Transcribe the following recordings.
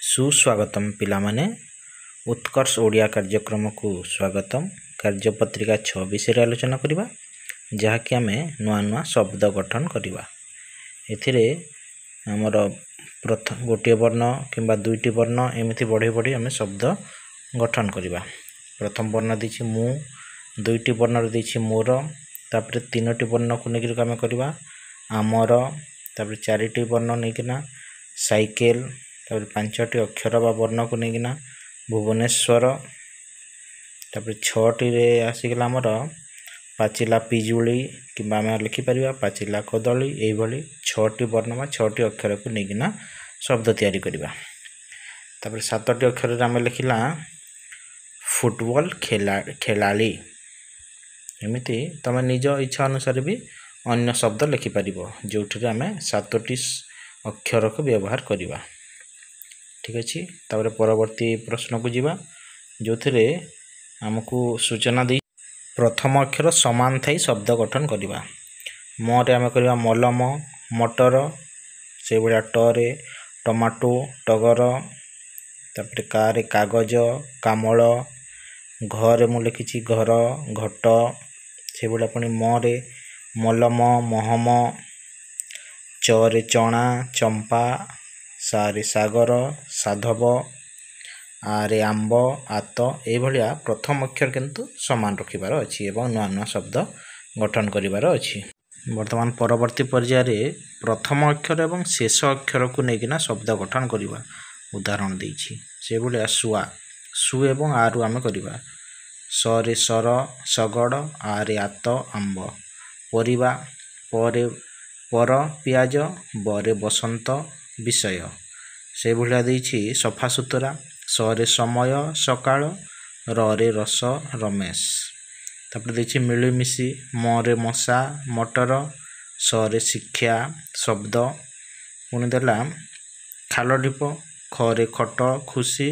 सुस्वागतम पिलामाने उत्कर्ष ओडिया कार्यक्रम को स्वागतम। कार्यपत्रिका 6 विषय आलोचना करबा जहाँकि आम नुआ नुआ शब्द गठन करवा। एथिरे हमर प्रथम गोटे वर्ण किंबा दुईटी वर्ण एमती बढ़ी बढ़ी आम शब्द गठन करवा। प्रथम वर्ण देछि मु, दुईटी वर्ण देछि मोर, तापर तीनोटी वर्ण को लेकर आम करवा आमर, तापर चारिटी वर्ण नेकिना साइकेल, तापर पांचटी अक्षर बा वर्ण को लेकिना भुवनेश्वर, तापर छटी रे आसीगला हमर पाचिला पिजुली किंबा आम लिखिपर पाचिला कदली। यही छटी वर्ण बा छटी अक्षर को लेकिना शब्द तैयारी करवा। तापर सातटी अक्षर आम लिखिला फुटबॉल खेलाड़ी। एमती तुम निज इच्छा अनुसार भी अन्य शब्द लिखिपर जो आम सातटी अक्षर को व्यवहार करवा। ठीक अच्छे। तापर परवर्ती प्रश्न को जीवा जो थे आमको सूचना दी प्रथम अक्षर समान थी शब्द गठन करवा। मरे आम करवा मलम, मटर, से भाया टरे टमाटो, टगर, तापर कारे कागज, कामल, घरे मु लिखी घर, घट, से भाया पुणी मरे मलम, महम, चरे चना, चंपा, सारे सागर, साधव, आरे आंब, आत। ये प्रथम अक्षर किंतु समान रखिबार अच्छी एवं नुआ नुआ शब्द गठन करिबार अच्छी। वर्तमान परवर्ती पर्याय प्रथम अक्षर एवं शेष अक्षर को लेकिना शब्द गठन करवा। उदाहरण देछि से भाया सुआ, सु एवं आरु आम करवा सरे सर, सगड़, आरे आत, आंब। परिवा परे पर पियाज, बरे बसंत, विषय से भाया देछि सफा सुतरा, सरे समय सकाळ, रे रस रमेश। तापर देछि मिलीमिशी, मरे मशा, मटर, सरे शिक्षा शब्द। पुणी देला खाल ढीप, खरे खट खुशी,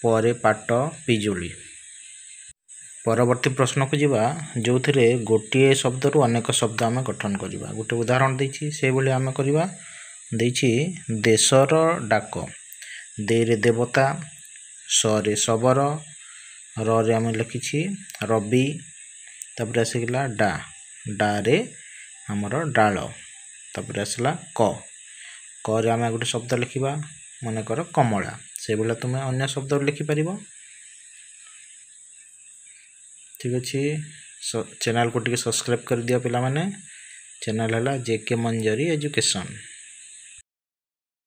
परे पाट पिजुली। परवर्ती प्रश्न को जीवा जो थे गोटे शब्द रु अनेक शब्द आम गठन करवा। गोटे उदाहरण देछि से भाया आम करवा देछि देशर डाक, देरे देवता, सरे शबर, रे आम लिखी रवि, तापर आसगला डा, डारे आमर डाल, तापर आसला क रे आम गोटे शब्द लिखा मनकर कमला। से भाया तुम अन्य शब्द लिखिपर। ठीक अच्छे। चैनल को टिके सब्सक्राइब कर दिया पिला माने। चैनल है जेके मंजरी एजुकेशन।